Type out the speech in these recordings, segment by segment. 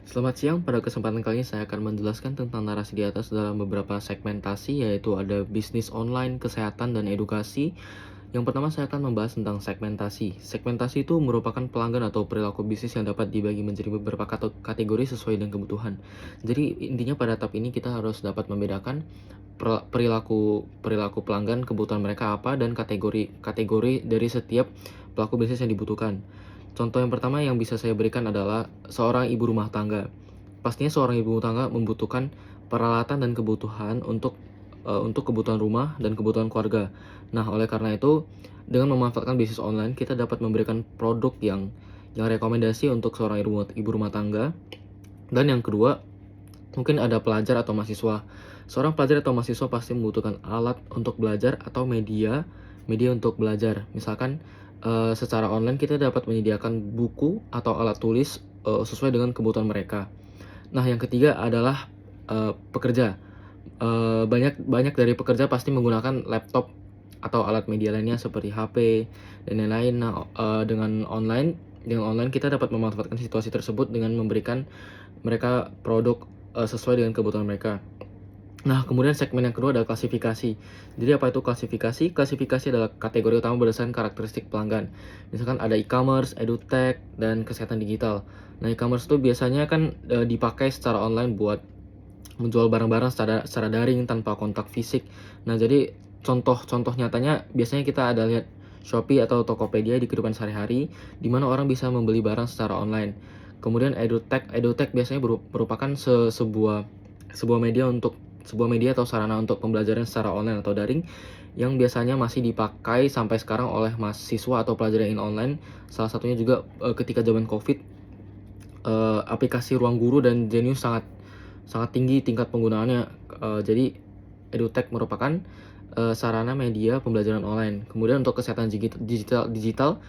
Selamat siang, pada kesempatan kali ini saya akan menjelaskan tentang narasi di atas dalam beberapa segmentasi, yaitu ada bisnis online, kesehatan, dan edukasi. Yang pertama saya akan membahas tentang segmentasi. Segmentasi itu merupakan pelanggan atau perilaku bisnis yang dapat dibagi menjadi beberapa kategori sesuai dengan kebutuhan. Jadi intinya pada tahap ini kita harus dapat membedakan perilaku perilaku pelanggan, kebutuhan mereka apa, dan kategori dari setiap pelaku bisnis yang dibutuhkan. Contoh yang pertama yang bisa saya berikan adalah seorang ibu rumah tangga. Pastinya seorang ibu rumah tangga membutuhkan peralatan dan kebutuhan untuk kebutuhan rumah dan kebutuhan keluarga. Nah, oleh karena itu, dengan memanfaatkan bisnis online, kita dapat memberikan produk yang rekomendasi untuk seorang ibu rumah tangga. Dan yang kedua, mungkin ada pelajar atau mahasiswa. Seorang pelajar atau mahasiswa pasti membutuhkan alat untuk belajar atau media untuk belajar. Misalkan secara online kita dapat menyediakan buku atau alat tulis sesuai dengan kebutuhan mereka. Nah, yang ketiga adalah pekerja. Banyak banyak dari pekerja pasti menggunakan laptop atau alat media lainnya seperti HP dan lain-lain. Nah, dengan online kita dapat memanfaatkan situasi tersebut dengan memberikan mereka produk sesuai dengan kebutuhan mereka. Nah, kemudian segmen yang kedua adalah klasifikasi. Jadi apa itu klasifikasi? Klasifikasi adalah kategori utama berdasarkan karakteristik pelanggan. Misalkan ada e-commerce, edutech, dan kesehatan digital. Nah, e-commerce itu biasanya kan dipakai secara online buat menjual barang-barang secara daring tanpa kontak fisik. Nah, jadi contoh nyatanya biasanya kita ada lihat Shopee atau Tokopedia di kehidupan sehari-hari, di mana orang bisa membeli barang secara online. Kemudian edutech biasanya merupakan sebuah media atau sarana untuk pembelajaran secara online atau daring yang biasanya masih dipakai sampai sekarang oleh mahasiswa atau pelajar yang online. Salah satunya juga ketika zaman Covid, aplikasi Ruang Guru dan Genius sangat sangat tinggi tingkat penggunaannya. Jadi edutech merupakan sarana media pembelajaran online. Kemudian untuk kesehatan digital,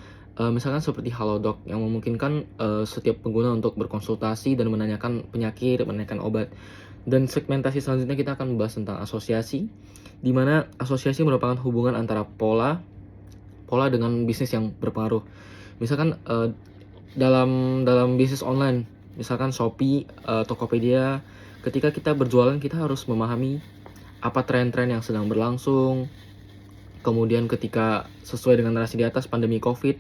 misalkan seperti Halodoc yang memungkinkan setiap pengguna untuk berkonsultasi dan menanyakan penyakit, menanyakan obat. Dan segmentasi selanjutnya kita akan membahas tentang asosiasi, di mana asosiasi merupakan hubungan antara pola dengan bisnis yang berpengaruh. Misalkan dalam bisnis online, misalkan Shopee, Tokopedia, ketika kita berjualan kita harus memahami apa tren-tren yang sedang berlangsung. Kemudian ketika sesuai dengan narasi di atas pandemi Covid,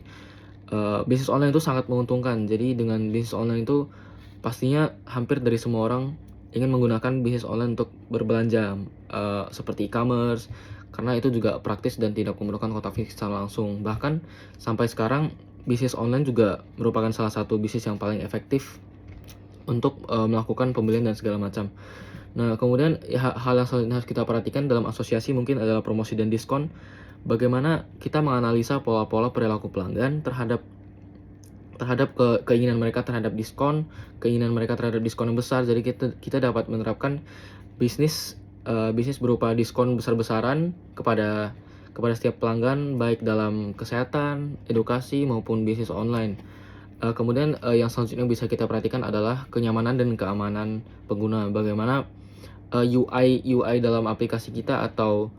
bisnis online itu sangat menguntungkan. Jadi dengan bisnis online itu pastinya hampir dari semua orang ingin menggunakan bisnis online untuk berbelanja, seperti e-commerce, karena itu juga praktis dan tidak memerlukan kontak fisik secara langsung. Bahkan sampai sekarang bisnis online juga merupakan salah satu bisnis yang paling efektif untuk melakukan pembelian dan segala macam. Nah, kemudian hal yang selanjutnya harus kita perhatikan dalam asosiasi mungkin adalah promosi dan diskon. Bagaimana kita menganalisa pola-pola perilaku pelanggan terhadap terhadap keinginan mereka terhadap diskon, keinginan mereka terhadap diskon yang besar. Jadi kita dapat menerapkan bisnis berupa diskon besar-besaran kepada setiap pelanggan, baik dalam kesehatan, edukasi maupun bisnis online. Kemudian yang selanjutnya bisa kita perhatikan adalah kenyamanan dan keamanan pengguna. Bagaimana UI dalam aplikasi kita atau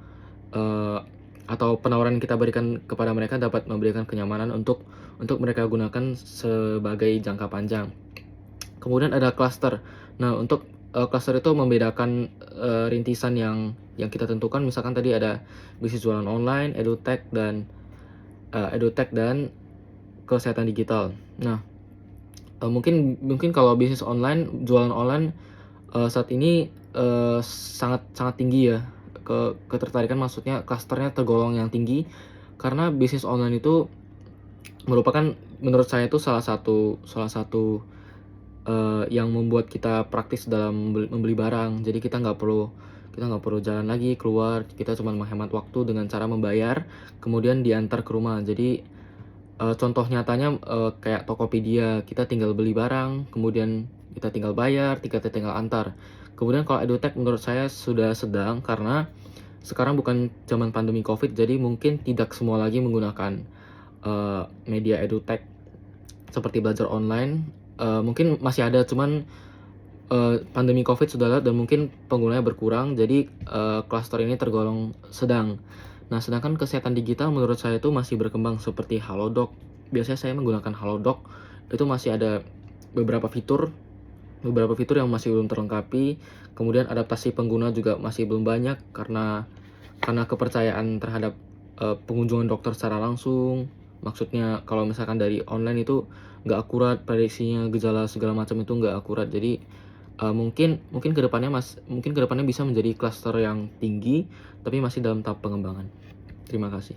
penawaran yang kita berikan kepada mereka dapat memberikan kenyamanan untuk mereka gunakan sebagai jangka panjang. Kemudian ada cluster. Nah, untuk cluster itu membedakan rintisan yang kita tentukan. Misalkan tadi ada bisnis jualan online, edutech dan kesehatan digital. Nah, mungkin kalau bisnis online, jualan online saat ini sangat tinggi ya. Ketertarikan, maksudnya klasternya tergolong yang tinggi karena bisnis online itu merupakan, menurut saya itu salah satu yang membuat kita praktis dalam membeli barang. Jadi kita nggak perlu jalan lagi keluar, kita cuma menghemat waktu dengan cara membayar kemudian diantar ke rumah. Jadi contoh nyatanya kayak Tokopedia, kita tinggal beli barang kemudian kita tinggal bayar, kita tinggal antar. Kemudian kalau edutech menurut saya sudah sedang, karena sekarang bukan zaman pandemi Covid, jadi mungkin tidak semua lagi menggunakan media edutech seperti belajar online. Mungkin masih ada, cuman pandemi Covid sudah lewat dan mungkin penggunanya berkurang, jadi klaster ini tergolong sedang. Nah, sedangkan kesehatan digital menurut saya itu masih berkembang seperti Halodoc. Biasanya saya menggunakan Halodoc, itu masih ada beberapa fitur beberapa fitur yang masih belum terlengkapi, kemudian adaptasi pengguna juga masih belum banyak karena kepercayaan terhadap pengunjungan dokter secara langsung. Maksudnya kalau misalkan dari online itu nggak akurat, prediksinya gejala segala macam itu nggak akurat. Jadi mungkin kedepannya bisa menjadi klaster yang tinggi, tapi masih dalam tahap pengembangan. Terima kasih.